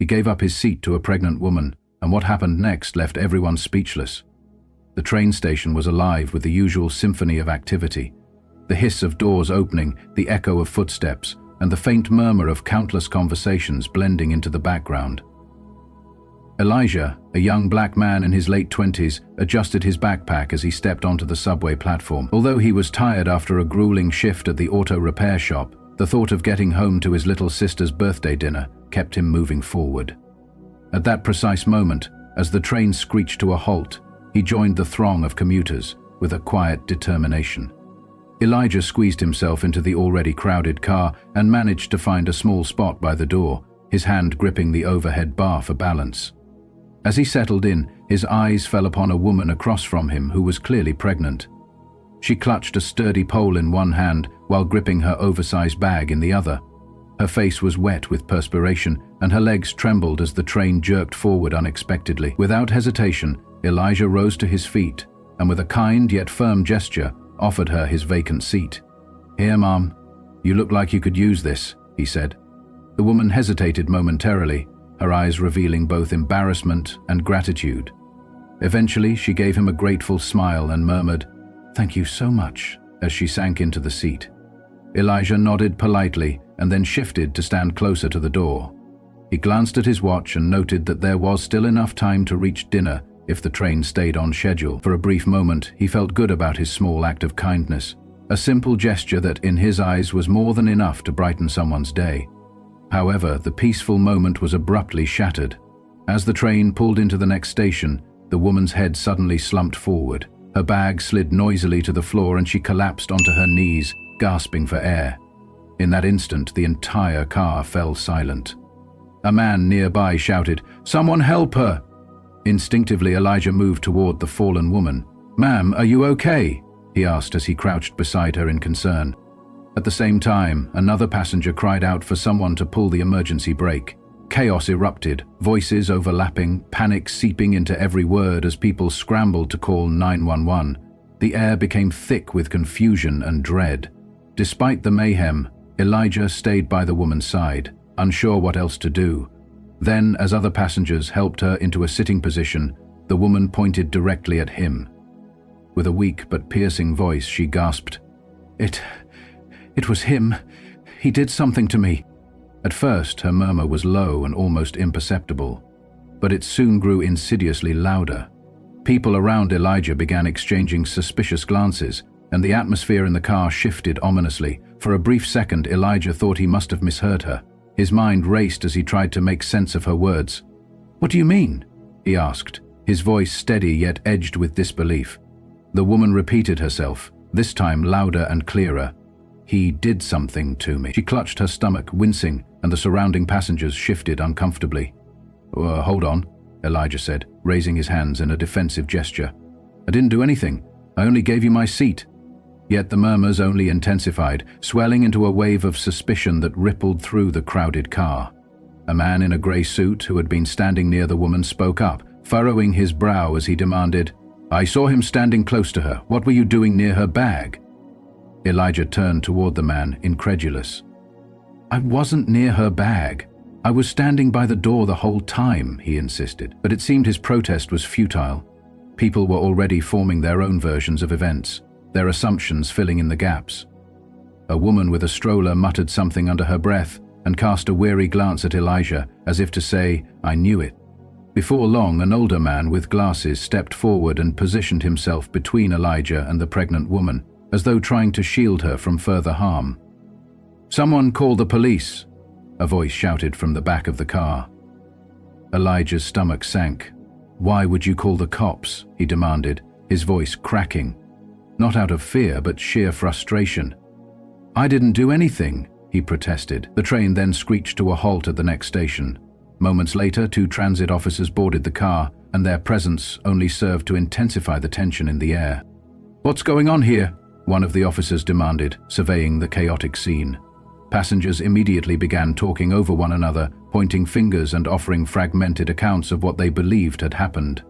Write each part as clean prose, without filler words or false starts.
gave up his seat to a pregnant woman, and what happened next left everyone speechless. The train station was alive with the usual symphony of activity. The hiss of doors opening, the echo of footsteps, and the faint murmur of countless conversations blending into the background. Elijah, a young black man in his late 20s, adjusted his backpack as he stepped onto the subway platform. Although he was tired after a grueling shift at the auto repair shop, the thought of getting home to his little sister's birthday dinner kept him moving forward. At that precise moment, as the train screeched to a halt, he joined the throng of commuters with a quiet determination. Elijah squeezed himself into the already crowded car and managed to find a small spot by the door, his hand gripping the overhead bar for balance. As he settled in, his eyes fell upon a woman across from him who was clearly pregnant. She clutched a sturdy pole in one hand while gripping her oversized bag in the other. Her face was wet with perspiration, and her legs trembled as the train jerked forward unexpectedly. Without hesitation, Elijah rose to his feet and with a kind yet firm gesture offered her his vacant seat. "Here, Mom. You look like you could use this," he said. The woman hesitated momentarily, her eyes revealing both embarrassment and gratitude. Eventually, she gave him a grateful smile and murmured, "Thank you so much," as she sank into the seat. Elijah nodded politely and then shifted to stand closer to the door. He glanced at his watch and noted that there was still enough time to reach dinner if the train stayed on schedule. For a brief moment, he felt good about his small act of kindness, a simple gesture that in his eyes was more than enough to brighten someone's day. However, the peaceful moment was abruptly shattered. As the train pulled into the next station, the woman's head suddenly slumped forward. Her bag slid noisily to the floor and she collapsed onto her knees, gasping for air. In that instant, the entire car fell silent. A man nearby shouted, "Someone help her!" Instinctively, Elijah moved toward the fallen woman. "Ma'am, are you okay?" he asked as he crouched beside her in concern. At the same time, another passenger cried out for someone to pull the emergency brake. Chaos erupted, voices overlapping, panic seeping into every word as people scrambled to call 911. The air became thick with confusion and dread. Despite the mayhem, Elijah stayed by the woman's side, unsure what else to do. Then, as other passengers helped her into a sitting position, the woman pointed directly at him. With a weak but piercing voice, she gasped, It was him. He did something to me." At first, her murmur was low and almost imperceptible, but it soon grew insidiously louder. People around Elijah began exchanging suspicious glances, and the atmosphere in the car shifted ominously. For a brief second, Elijah thought he must have misheard her. His mind raced as he tried to make sense of her words. "What do you mean?" he asked, his voice steady yet edged with disbelief. The woman repeated herself, this time louder and clearer. "He did something to me." She clutched her stomach, wincing, and the surrounding passengers shifted uncomfortably. Hold on," Elijah said, raising his hands in a defensive gesture. "I didn't do anything. I only gave you my seat." Yet the murmurs only intensified, swelling into a wave of suspicion that rippled through the crowded car. A man in a grey suit who had been standing near the woman spoke up, furrowing his brow as he demanded, "I saw him standing close to her. What were you doing near her bag?" Elijah turned toward the man, incredulous. "I wasn't near her bag. I was standing by the door the whole time," he insisted. But it seemed his protest was futile. People were already forming their own versions of events, their assumptions filling in the gaps. A woman with a stroller muttered something under her breath and cast a weary glance at Elijah, as if to say, "I knew it." Before long, an older man with glasses stepped forward and positioned himself between Elijah and the pregnant woman, as though trying to shield her from further harm. "Someone call the police," a voice shouted from the back of the car. Elijah's stomach sank. "Why would you call the cops?" he demanded, his voice cracking. Not out of fear, but sheer frustration. "I didn't do anything," he protested. The train then screeched to a halt at the next station. Moments later, 2 transit officers boarded the car, and their presence only served to intensify the tension in the air. "What's going on here?" one of the officers demanded, surveying the chaotic scene. Passengers immediately began talking over one another, pointing fingers and offering fragmented accounts of what they believed had happened.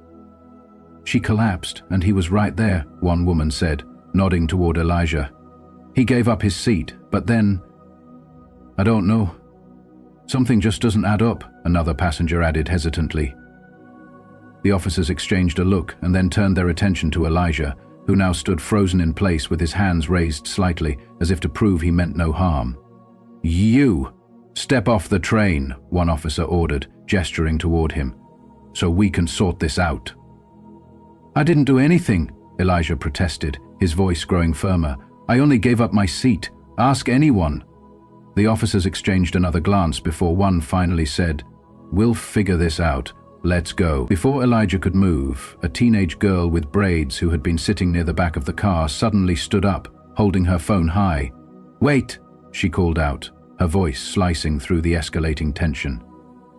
"She collapsed, and he was right there," one woman said, nodding toward Elijah. "He gave up his seat, but then, I don't know. Something just doesn't add up, another passenger added hesitantly. The officers exchanged a look and then turned their attention to Elijah, who now stood frozen in place with his hands raised slightly, as if to prove he meant no harm. "You! Step off the train," one officer ordered, gesturing toward him, "so we can sort this out." "I didn't do anything," Elijah protested, his voice growing firmer. "I only gave up my seat. Ask anyone." The officers exchanged another glance before one finally said, "We'll figure this out. Let's go." Before Elijah could move, a teenage girl with braids who had been sitting near the back of the car suddenly stood up, holding her phone high. "Wait," she called out, her voice slicing through the escalating tension.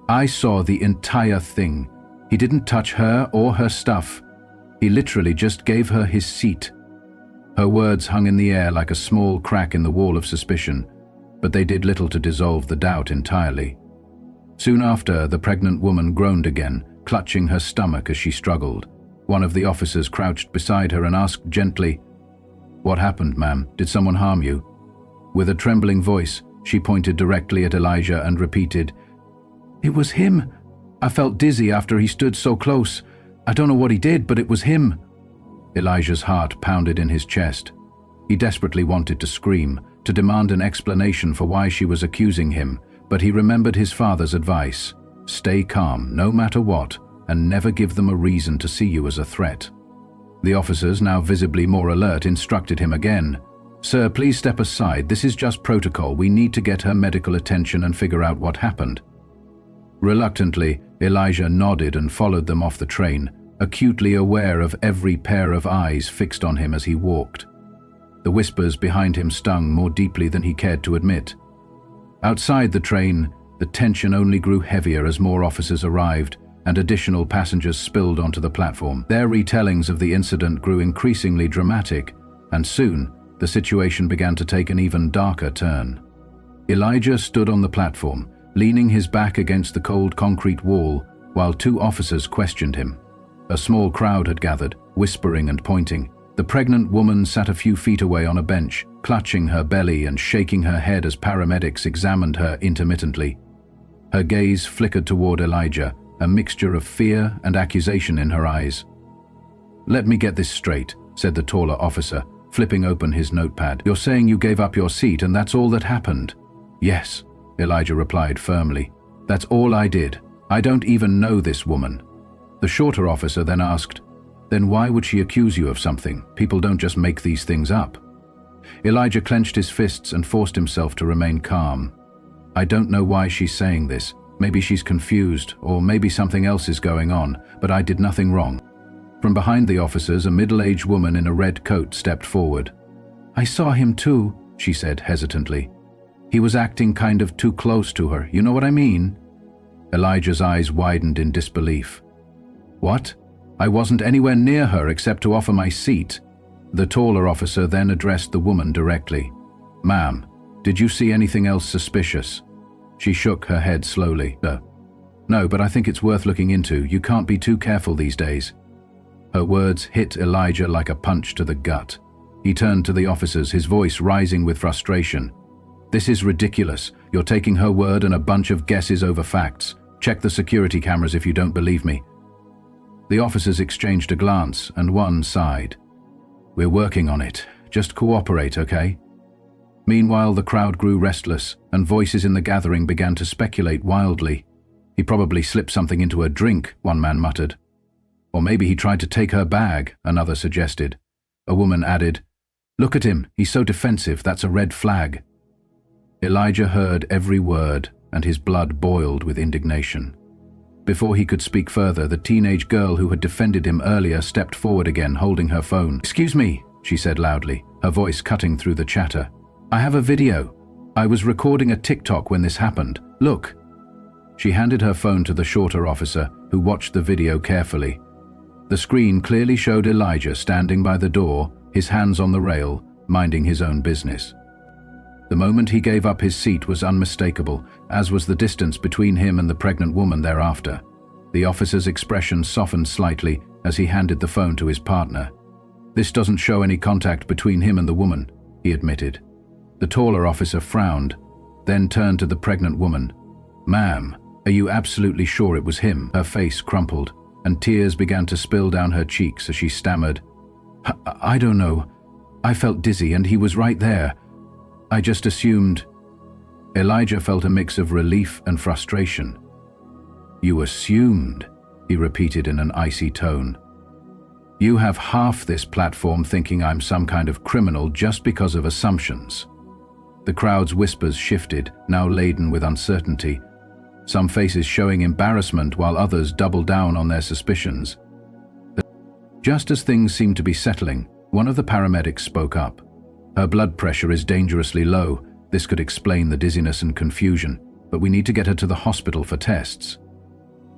"I saw the entire thing. He didn't touch her or her stuff. He literally just gave her his seat." Her words hung in the air like a small crack in the wall of suspicion, but they did little to dissolve the doubt entirely. Soon after, the pregnant woman groaned again, clutching her stomach as she struggled. One of the officers crouched beside her and asked gently, "What happened, ma'am? Did someone harm you?" With a trembling voice, she pointed directly at Elijah and repeated, "It was him. I felt dizzy after he stood so close. I don't know what he did, but it was him." Elijah's heart pounded in his chest. He desperately wanted to scream, to demand an explanation for why she was accusing him, but he remembered his father's advice: stay calm, no matter what, and never give them a reason to see you as a threat. The officers, now visibly more alert, instructed him again. "Sir, please step aside. This is just protocol. We need to get her medical attention and figure out what happened." Reluctantly, Elijah nodded and followed them off the train, acutely aware of every pair of eyes fixed on him as he walked. The whispers behind him stung more deeply than he cared to admit. Outside the train, the tension only grew heavier as more officers arrived and additional passengers spilled onto the platform. Their retellings of the incident grew increasingly dramatic, and soon the situation began to take an even darker turn. Elijah stood on the platform, leaning his back against the cold concrete wall, while two officers questioned him. A small crowd had gathered, whispering and pointing. The pregnant woman sat a few feet away on a bench, clutching her belly and shaking her head as paramedics examined her intermittently. Her gaze flickered toward Elijah, a mixture of fear and accusation in her eyes. "Let me get this straight," said the taller officer, flipping open his notepad. "You're saying you gave up your seat and that's all that happened?" "Yes," Elijah replied firmly. "That's all I did. I don't even know this woman." The shorter officer then asked, "Then why would she accuse you of something? People don't just make these things up." Elijah clenched his fists and forced himself to remain calm. "I don't know why she's saying this. Maybe she's confused, or maybe something else is going on, but I did nothing wrong." From behind the officers, a middle-aged woman in a red coat stepped forward. "I saw him too," she said hesitantly. "He was acting kind of too close to her, you know what I mean?" Elijah's eyes widened in disbelief. "What? I wasn't anywhere near her except to offer my seat." The taller officer then addressed the woman directly. "Ma'am, did you see anything else suspicious?" She shook her head slowly. No, but I think it's worth looking into. You can't be too careful these days." Her words hit Elijah like a punch to the gut. He turned to the officers, his voice rising with frustration. "This is ridiculous. You're taking her word and a bunch of guesses over facts. Check the security cameras if you don't believe me." The officers exchanged a glance, and one sighed. "We're working on it. Just cooperate, okay?" Meanwhile, the crowd grew restless, and voices in the gathering began to speculate wildly. "He probably slipped something into her drink," one man muttered. "Or maybe he tried to take her bag," another suggested. A woman added, "Look at him, he's so defensive, that's a red flag." Elijah heard every word, and his blood boiled with indignation. Before he could speak further, the teenage girl who had defended him earlier stepped forward again, holding her phone. "Excuse me," she said loudly, her voice cutting through the chatter. "I have a video. I was recording a TikTok when this happened. Look." She handed her phone to the shorter officer, who watched the video carefully. The screen clearly showed Elijah standing by the door, his hands on the rail, minding his own business. The moment he gave up his seat was unmistakable, as was the distance between him and the pregnant woman thereafter. The officer's expression softened slightly as he handed the phone to his partner. "This doesn't show any contact between him and the woman," he admitted. The taller officer frowned, then turned to the pregnant woman. "Ma'am, are you absolutely sure it was him?" Her face crumpled, and tears began to spill down her cheeks as she stammered, I don't know. I felt dizzy and he was right there. I just assumed." Elijah felt a mix of relief and frustration. "You assumed," he repeated in an icy tone. "You have half this platform thinking I'm some kind of criminal just because of assumptions." The crowd's whispers shifted, now laden with uncertainty, some faces showing embarrassment while others doubled down on their suspicions. Just as things seemed to be settling, one of the paramedics spoke up. "Her blood pressure is dangerously low. This could explain the dizziness and confusion, but we need to get her to the hospital for tests."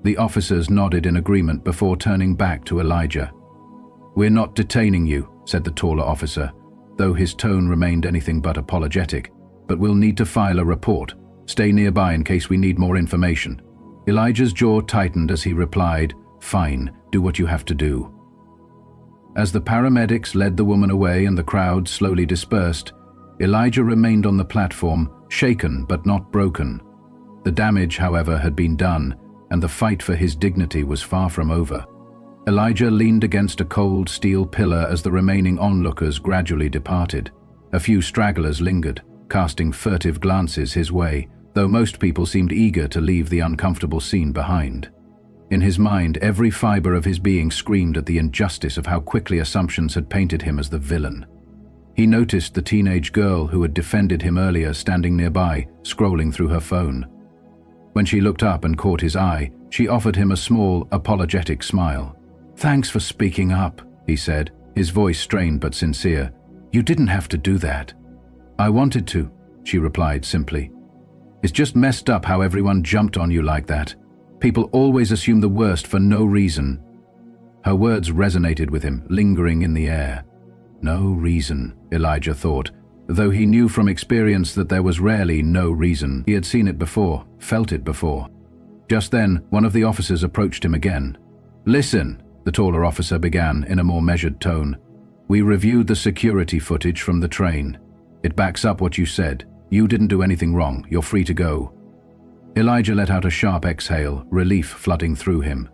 The officers nodded in agreement before turning back to Elijah. "We're not detaining you," said the taller officer, though his tone remained anything but apologetic, "but we'll need to file a report. Stay nearby in case we need more information." Elijah's jaw tightened as he replied, "Fine, do what you have to do." As the paramedics led the woman away and the crowd slowly dispersed, Elijah remained on the platform, shaken but not broken. The damage, however, had been done, and the fight for his dignity was far from over. Elijah leaned against a cold steel pillar as the remaining onlookers gradually departed. A few stragglers lingered, casting furtive glances his way, though most people seemed eager to leave the uncomfortable scene behind. In his mind, every fiber of his being screamed at the injustice of how quickly assumptions had painted him as the villain. He noticed the teenage girl who had defended him earlier standing nearby, scrolling through her phone. When she looked up and caught his eye, she offered him a small, apologetic smile. "Thanks for speaking up," he said, his voice strained but sincere. "You didn't have to do that." "I wanted to," she replied simply. "It's just messed up how everyone jumped on you like that. People always assume the worst for no reason." Her words resonated with him, lingering in the air. No reason, Elijah thought, though he knew from experience that there was rarely no reason. He had seen it before, felt it before. Just then, one of the officers approached him again. "Listen," the taller officer began in a more measured tone. "We reviewed the security footage from the train. It backs up what you said. You didn't do anything wrong. You're free to go." Elijah let out a sharp exhale, relief flooding through him.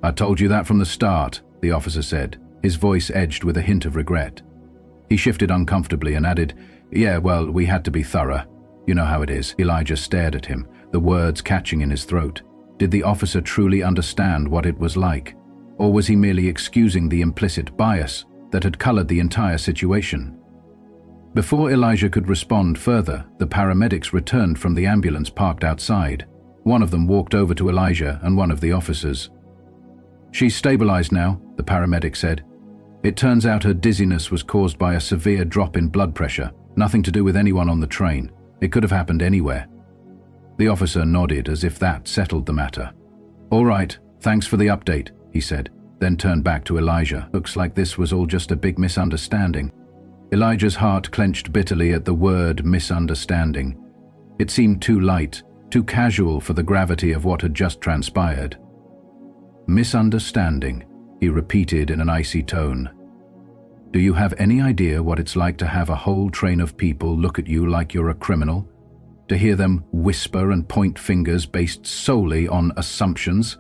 "I told you that from the start," the officer said, his voice edged with a hint of regret. He shifted uncomfortably and added, "Yeah, well, we had to be thorough. You know how it is." Elijah stared at him, the words catching in his throat. Did the officer truly understand what it was like? Or was he merely excusing the implicit bias that had colored the entire situation? Before Elijah could respond further, the paramedics returned from the ambulance parked outside. One of them walked over to Elijah and one of the officers. "She's stabilized now," the paramedic said. "It turns out her dizziness was caused by a severe drop in blood pressure, nothing to do with anyone on the train. It could have happened anywhere." The officer nodded as if that settled the matter. "All right, thanks for the update," he said, then turned back to Elijah. "Looks like this was all just a big misunderstanding." Elijah's heart clenched bitterly at the word misunderstanding. It seemed too light, too casual for the gravity of what had just transpired. "Misunderstanding," he repeated in an icy tone. "Do you have any idea what it's like to have a whole train of people look at you like you're a criminal? To hear them whisper and point fingers based solely on assumptions?"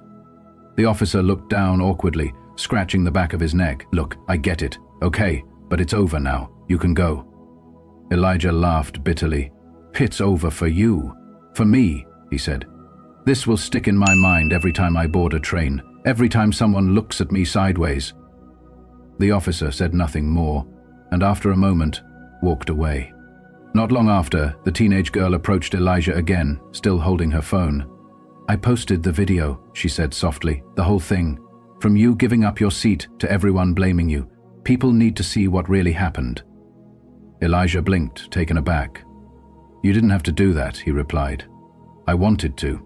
The officer looked down awkwardly, scratching the back of his neck. "Look, I get it. Okay, but it's over now. You can go." Elijah laughed bitterly. "It's over for you. For me," he said. "This will stick in my mind every time I board a train, every time someone looks at me sideways." The officer said nothing more, and after a moment, walked away. Not long after, the teenage girl approached Elijah again, still holding her phone. "I posted the video," she said softly, "the whole thing. From you giving up your seat to everyone blaming you. People need to see what really happened." Elijah blinked, taken aback. "You didn't have to do that," he replied. "I wanted to."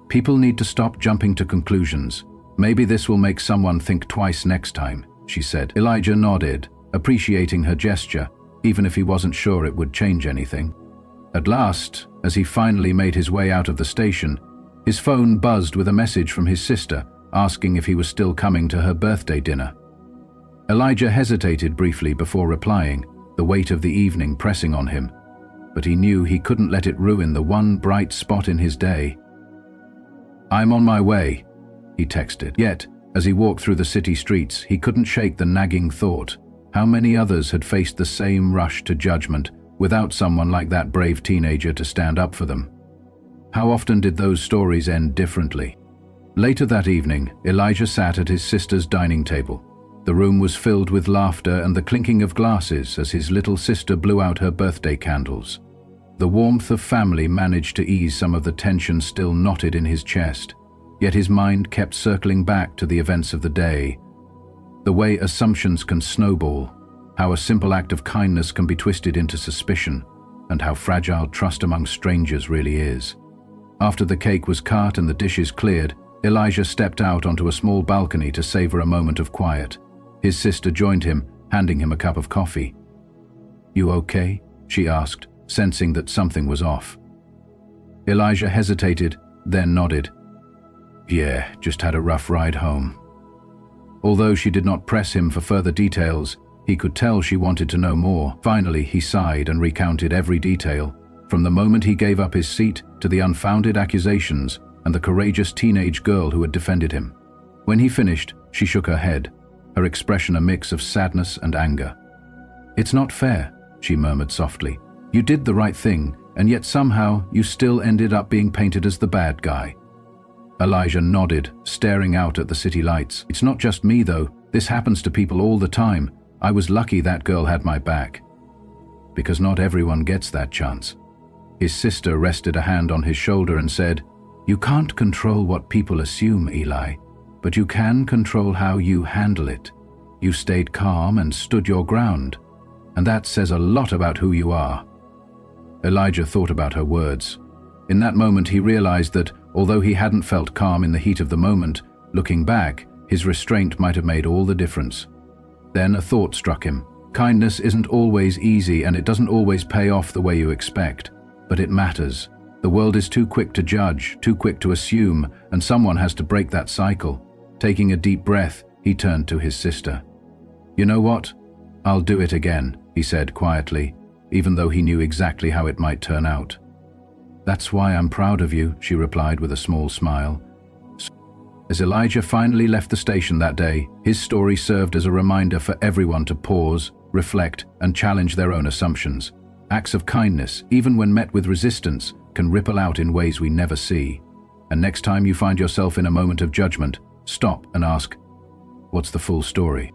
"People need to stop jumping to conclusions. Maybe this will make someone think twice next time," she said. Elijah nodded, appreciating her gesture, even if he wasn't sure it would change anything. At last, as he finally made his way out of the station, his phone buzzed with a message from his sister, asking if he was still coming to her birthday dinner. Elijah hesitated briefly before replying, the weight of the evening pressing on him. but he knew he couldn't let it ruin the one bright spot in his day. "I'm on my way," he texted. Yet, as he walked through the city streets, he couldn't shake the nagging thought. How many others had faced the same rush to judgment without someone like that brave teenager to stand up for them? How often did those stories end differently? Later that evening, Elijah sat at his sister's dining table. The room was filled with laughter and the clinking of glasses as his little sister blew out her birthday candles. The warmth of family managed to ease some of the tension still knotted in his chest, yet his mind kept circling back to the events of the day. The way assumptions can snowball, how a simple act of kindness can be twisted into suspicion, and how fragile trust among strangers really is. After the cake was cut and the dishes cleared, Elijah stepped out onto a small balcony to savor a moment of quiet. His sister joined him, handing him a cup of coffee. "You okay?" she asked, sensing that something was off. Elijah hesitated, then nodded. "Yeah, just had a rough ride home." Although she did not press him for further details, he could tell she wanted to know more. Finally, he sighed and recounted every detail, from the moment he gave up his seat to the unfounded accusations and the courageous teenage girl who had defended him. When he finished, she shook her head, her expression a mix of sadness and anger. "It's not fair," she murmured softly. "You did the right thing, and yet somehow you still ended up being painted as the bad guy." Elijah nodded, staring out at the city lights. "It's not just me, though. This happens to people all the time. I was lucky that girl had my back." Because not everyone gets that chance. His sister rested a hand on his shoulder and said, "You can't control what people assume, Eli, but you can control how you handle it. You stayed calm and stood your ground, and that says a lot about who you are." Elijah thought about her words. In that moment he realized that, although he hadn't felt calm in the heat of the moment, looking back, his restraint might have made all the difference. Then a thought struck him. Kindness isn't always easy, and it doesn't always pay off the way you expect. But it matters. The world is too quick to judge, too quick to assume, and someone has to break that cycle. Taking a deep breath, he turned to his sister. "You know what? I'll do it again," he said quietly, even though he knew exactly how it might turn out. "That's why I'm proud of you," she replied with a small smile. As Elijah finally left the station that day, his story served as a reminder for everyone to pause, reflect, and challenge their own assumptions. Acts of kindness, even when met with resistance, can ripple out in ways we never see. And next time you find yourself in a moment of judgment, stop and ask, what's the full story?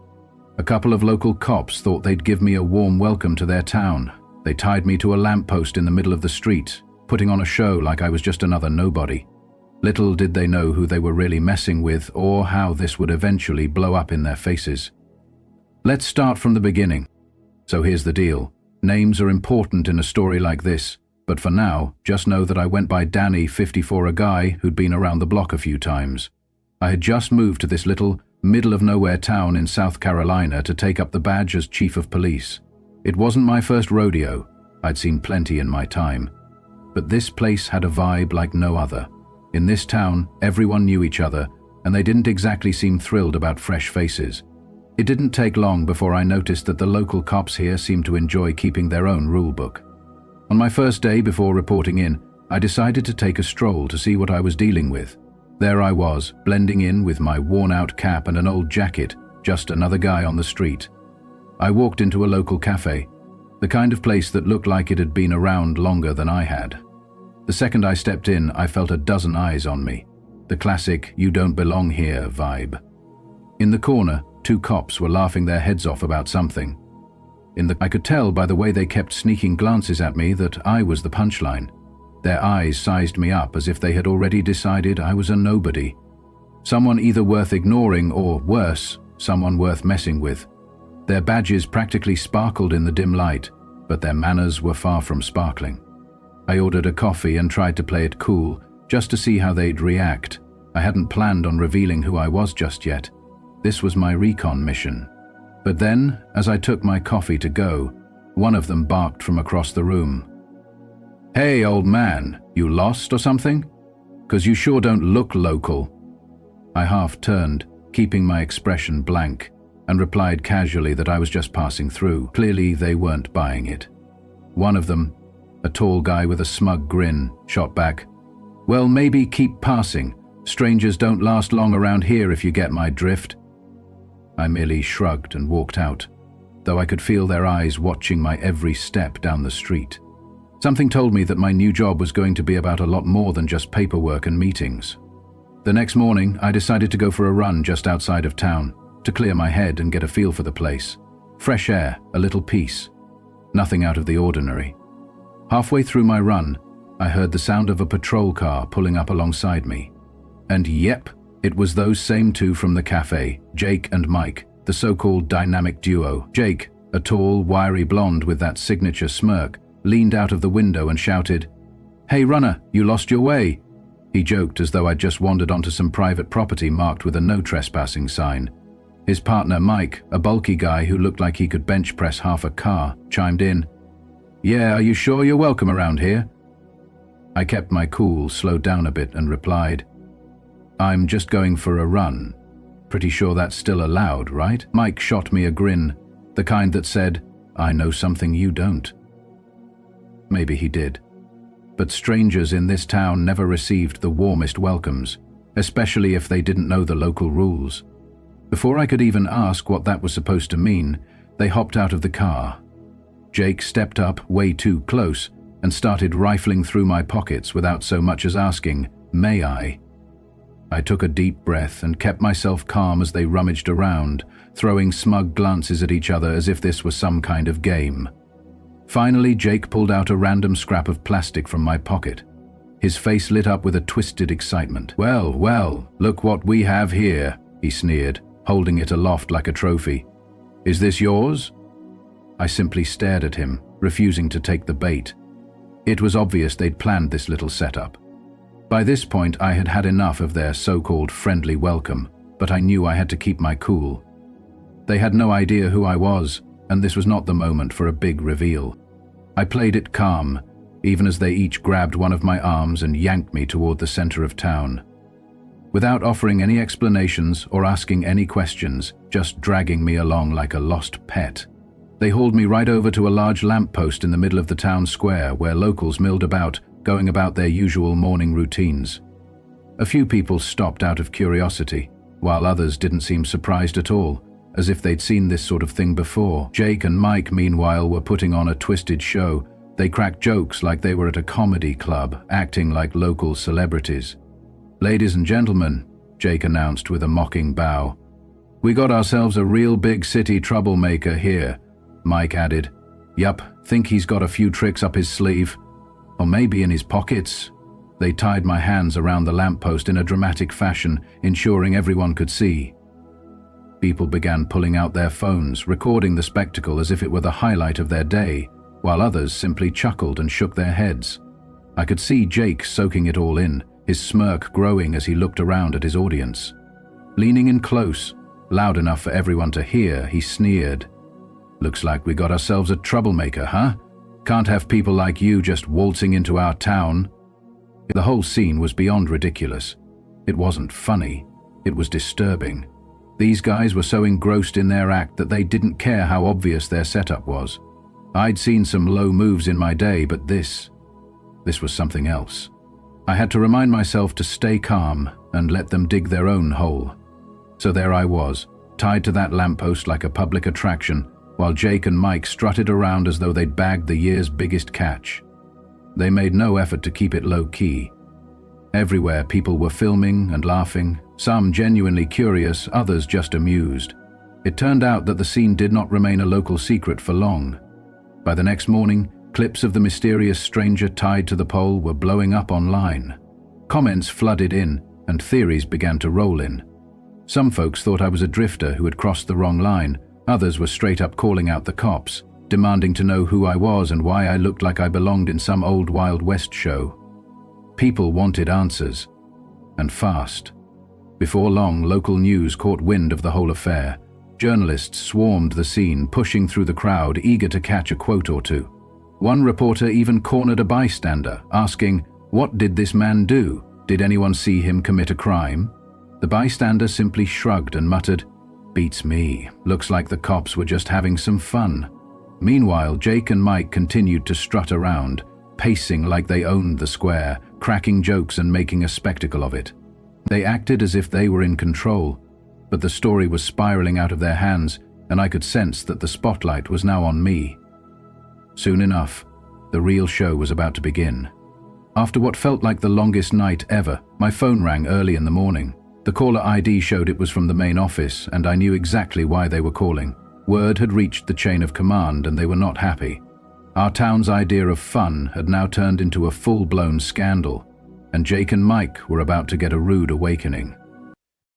A couple of local cops thought they'd give me a warm welcome to their town. They tied me to a lamppost in the middle of the street, putting on a show like I was just another nobody. Little did they know who they were really messing with or how this would eventually blow up in their faces. Let's start from the beginning. So here's the deal. Names are important in a story like this, but for now, just know that I went by Danny, 54, a guy who'd been around the block a few times. I had just moved to this little, middle-of-nowhere town in South Carolina to take up the badge as chief of police. It wasn't my first rodeo. I'd seen plenty in my time. But this place had a vibe like no other. In this town, everyone knew each other, and they didn't exactly seem thrilled about fresh faces. It didn't take long before I noticed that the local cops here seemed to enjoy keeping their own rulebook. On my first day before reporting in, I decided to take a stroll to see what I was dealing with. There I was, blending in with my worn-out cap and an old jacket, just another guy on the street. I walked into a local cafe, the kind of place that looked like it had been around longer than I had. The second I stepped in, I felt a dozen eyes on me, the classic "you don't belong here" vibe. In the corner, two cops were laughing their heads off about something. I could tell by the way they kept sneaking glances at me that I was the punchline. Their eyes sized me up as if they had already decided I was a nobody. Someone either worth ignoring or, worse, someone worth messing with. Their badges practically sparkled in the dim light, but their manners were far from sparkling. I ordered a coffee and tried to play it cool, just to see how they'd react. I hadn't planned on revealing who I was just yet. This was my recon mission. But then, as I took my coffee to go, one of them barked from across the room. "Hey, old man, you lost or something? 'Cause you sure don't look local." I half turned, keeping my expression blank, and replied casually that I was just passing through. Clearly, they weren't buying it. One of them, A tall guy with a smug grin shot back, "Well, maybe keep passing. Strangers don't last long around here if you get my drift." I merely shrugged and walked out, though I could feel their eyes watching my every step down the street. Something told me that my new job was going to be about a lot more than just paperwork and meetings. The next morning, I decided to go for a run just outside of town, to clear my head and get a feel for the place. Fresh air, a little peace. Nothing out of the ordinary. Halfway through my run, I heard the sound of a patrol car pulling up alongside me. And yep, it was those same two from the cafe, Jake and Mike, the so-called dynamic duo. Jake, a tall, wiry blonde with that signature smirk, leaned out of the window and shouted, "Hey runner, you lost your way." He joked as though I'd just wandered onto some private property marked with a no trespassing sign. His partner Mike, a bulky guy who looked like he could bench press half a car, chimed in, "Yeah, are you sure you're welcome around here?" I kept my cool, slowed down a bit and replied, "I'm just going for a run. Pretty sure that's still allowed, right?" Mike shot me a grin, the kind that said, "I know something you don't." Maybe he did. But strangers in this town never received the warmest welcomes, especially if they didn't know the local rules. Before I could even ask what that was supposed to mean, they hopped out of the car. Jake stepped up way too close and started rifling through my pockets without so much as asking, "May I?" I took a deep breath and kept myself calm as they rummaged around, throwing smug glances at each other as if this was some kind of game. Finally, Jake pulled out a random scrap of plastic from my pocket. His face lit up with a twisted excitement. "Well, well, look what we have here," he sneered, holding it aloft like a trophy. "Is this yours?" I simply stared at him, refusing to take the bait. It was obvious they'd planned this little setup. By this point, I had had enough of their so-called friendly welcome, but I knew I had to keep my cool. They had no idea who I was, and this was not the moment for a big reveal. I played it calm, even as they each grabbed one of my arms and yanked me toward the center of town. Without offering any explanations or asking any questions, just dragging me along like a lost pet. They hauled me right over to a large lamppost in the middle of the town square where locals milled about, going about their usual morning routines. A few people stopped out of curiosity, while others didn't seem surprised at all, as if they'd seen this sort of thing before. Jake and Mike, meanwhile, were putting on a twisted show. They cracked jokes like they were at a comedy club, acting like local celebrities. "Ladies and gentlemen," Jake announced with a mocking bow, "we got ourselves a real big city troublemaker here." Mike added, "Yup, think he's got a few tricks up his sleeve. Or maybe in his pockets." They tied my hands around the lamppost in a dramatic fashion, ensuring everyone could see. People began pulling out their phones, recording the spectacle as if it were the highlight of their day, while others simply chuckled and shook their heads. I could see Jake soaking it all in, his smirk growing as he looked around at his audience. Leaning in close, loud enough for everyone to hear, he sneered, "Looks like we got ourselves a troublemaker, huh? Can't have people like you just waltzing into our town." The whole scene was beyond ridiculous. It wasn't funny, it was disturbing. These guys were so engrossed in their act that they didn't care how obvious their setup was. I'd seen some low moves in my day, but this was something else. I had to remind myself to stay calm and let them dig their own hole. So there I was, tied to that lamppost like a public attraction, while Jake and Mike strutted around as though they'd bagged the year's biggest catch. They made no effort to keep it low-key. Everywhere people were filming and laughing, some genuinely curious, others just amused. It turned out that the scene did not remain a local secret for long. By the next morning, clips of the mysterious stranger tied to the pole were blowing up online. Comments flooded in, and theories began to roll in. Some folks thought I was a drifter who had crossed the wrong line. Others were straight up calling out the cops, demanding to know who I was and why I looked like I belonged in some old Wild West show. People wanted answers, and fast. Before long, local news caught wind of the whole affair. Journalists swarmed the scene, pushing through the crowd, eager to catch a quote or two. One reporter even cornered a bystander, asking, "What did this man do? Did anyone see him commit a crime?" The bystander simply shrugged and muttered, "Beats me. Looks like the cops were just having some fun." Meanwhile, Jake and Mike continued to strut around, pacing like they owned the square, cracking jokes and making a spectacle of it. They acted as if they were in control, but the story was spiraling out of their hands, and I could sense that the spotlight was now on me. Soon enough, the real show was about to begin. After what felt like the longest night ever, my phone rang early in the morning. The caller ID showed it was from the main office, and I knew exactly why they were calling. Word had reached the chain of command, and they were not happy. Our town's idea of fun had now turned into a full-blown scandal, and Jake and Mike were about to get a rude awakening.